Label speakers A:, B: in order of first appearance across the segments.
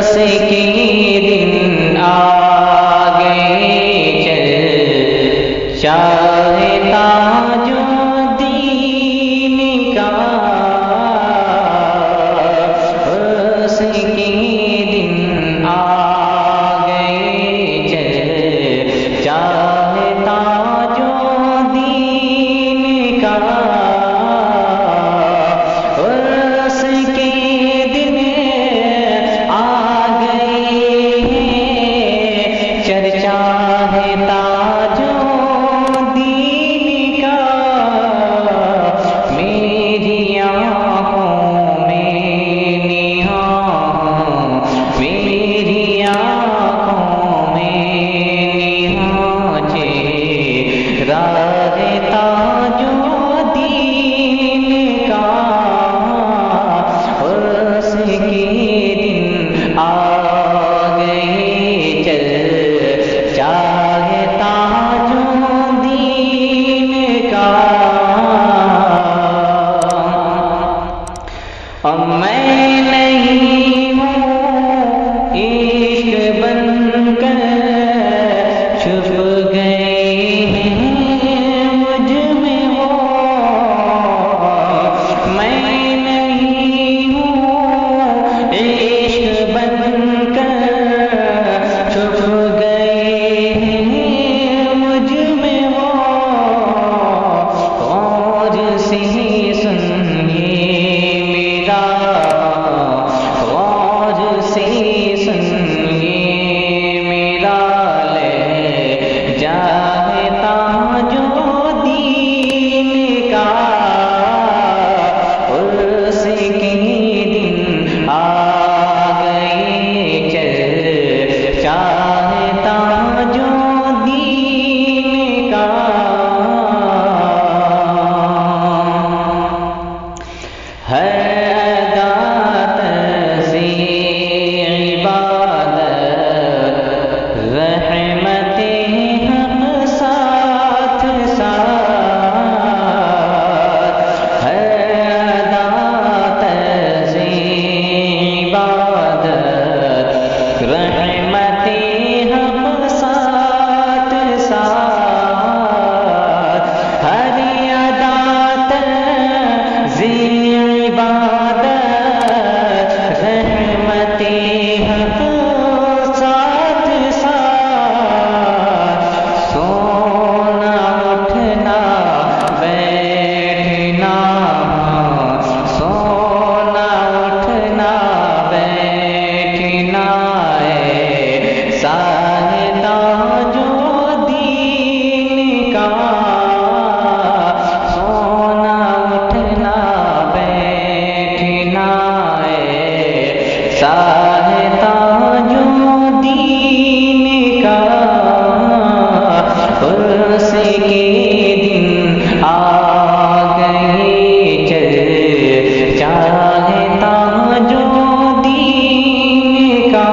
A: عرس کے دن آ گئے چل چاہتا جو دین کا عرس کے دن آ گئے چل چاہتا جو دین کا عرس کے دن آ گئے چرچا ہے تاجو دین کا میری آنکھوں میں نہاں میری آنکھوں میں نہاں چہرہ ہے تاجو دین کا عرس کے دن آ گئے چل چاہتا جو دین کا اب میں نہیں ہوں عشق بن کر چھپ گئے ہیں مجھ میں ہو میں نہیں ہوں عشق بن کر چھپ گئے ہیں مجھ میں ہو غور سے سنیے میرا غور سے سنیے میرا لہجہ ہے تاجو دین کا عرس کے دن آ گئے چل چاہتا جو دین کا ہے عادت سے عبادت رحمت حق ساتھ ساتھ ہے عادت سے عبادت رحمت حق ساتھ ساتھ ہر عادت سے عبادت رحمت حق ساتھ ساتھ سونا اٹھنا بیٹھنا سونا اٹھنا بیٹھنا ایسا ہے تاجو دین کا سونا اٹھنا بیٹھنا ایسا ہے تاجو دین کا عرس کے دن آ گئے چل چاہتا جو دین کا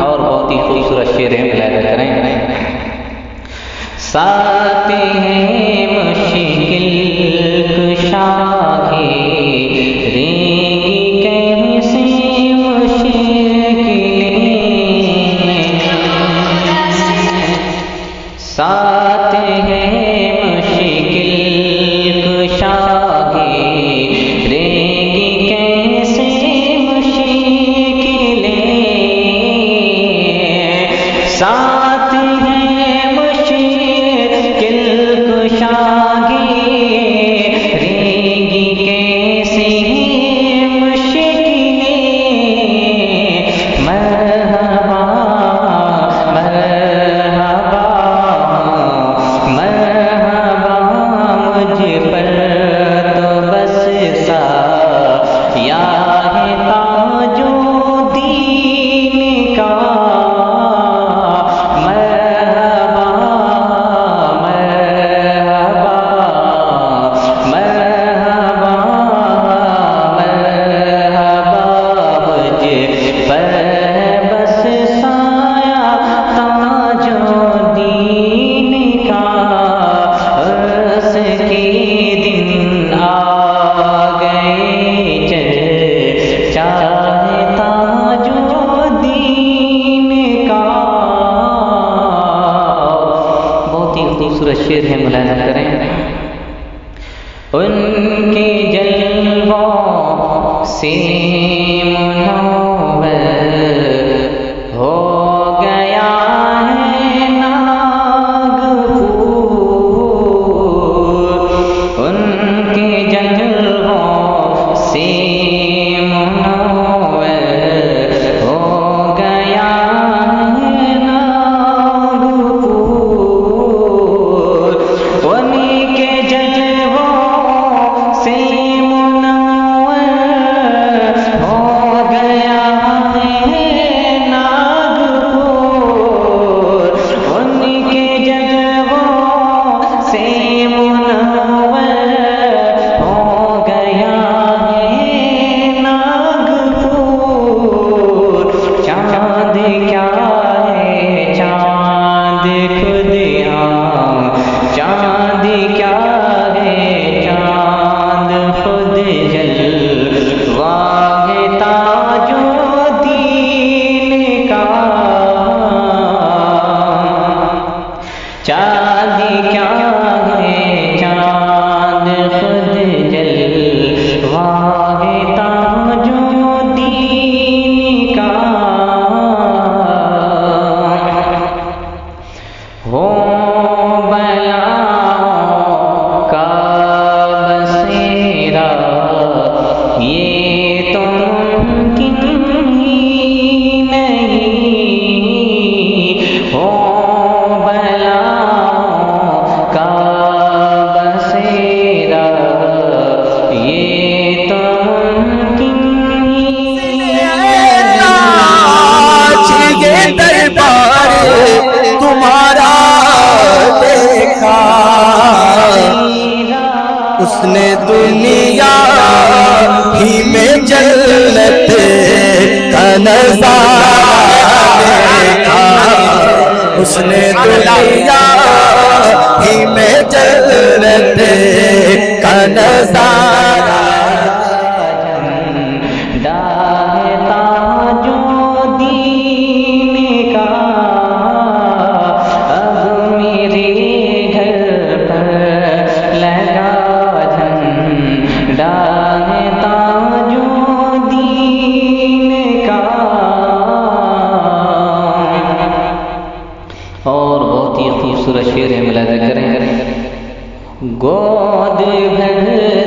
A: اور بہت ہی خوبصورت شعر ہے ملاحظہ کریں ساتھ ہیں مشکل کشا گھیریں شعر ہے، ملاحظہ کریں۔ ان کے جلووں سے منور ہو گیا ہے ناگپور، ان کے جلووں سے منور ہو گیا ہے ناگپور، انہی کے جلووں سے منور ہو گیا ہے ناگپور، انہی کے جلووں سے منور ہو گیا ہے ناگپور۔ چاند کیا ہے چاند خود چاند کیا ہے چاند خود جلوہ ہے تاج الدین کا، چاند کیا ہے چاند خود جلوہ ہے تاج الدین کا، ہو بلاؤں کا بسیرا یہ تو ممکن ہی نہیں، ہو بلاؤں کا بسیرا یہ تو ممکن ہی
B: یہ دربار تمہارا دیکھا، اس نے دنیا ہی میں جنت کا نظارہ دیکھا، اس نے دنیا ہی میں جنت کا نظارہ
A: اور بہت ہی خوبصورت شعر ہے، ملاحظہ کریں۔ گود بھر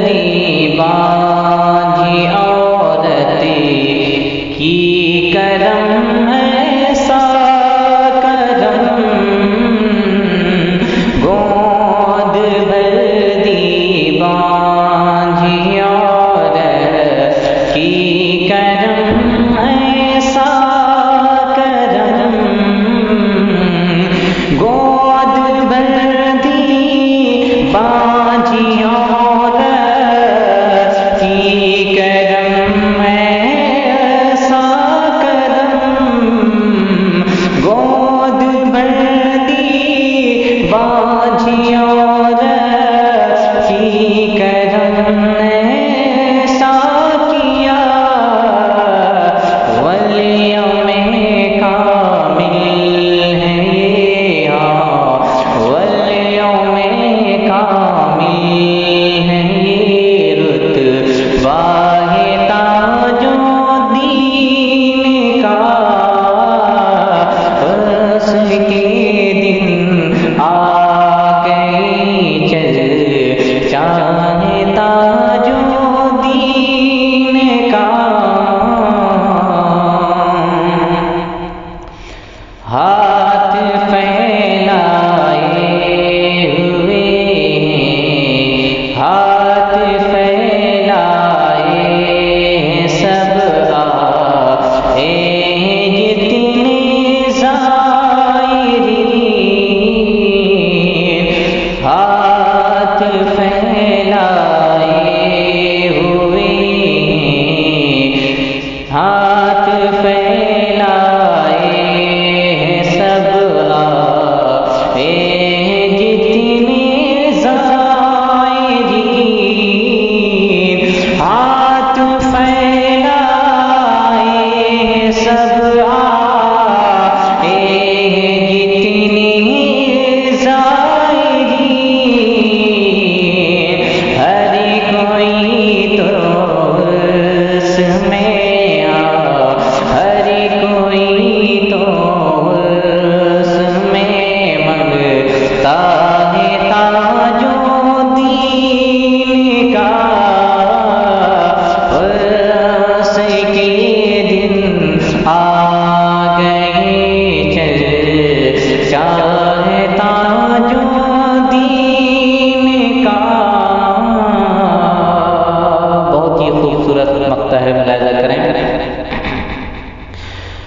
A: دی بانجھی عورت کی کرم ایسا کرم، گود بھر دی بانجھی عورت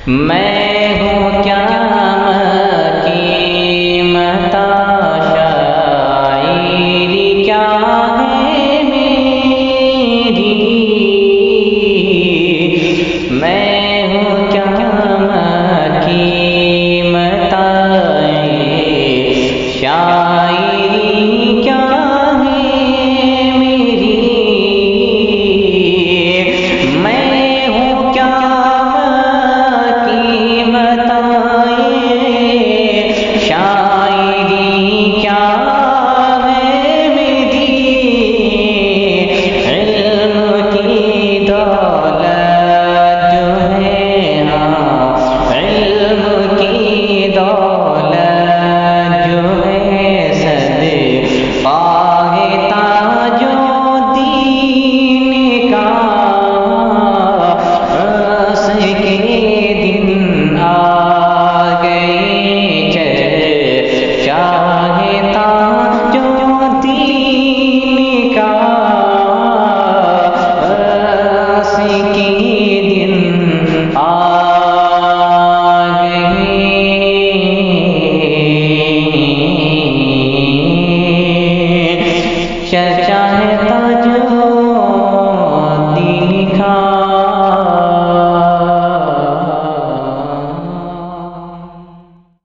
A: میں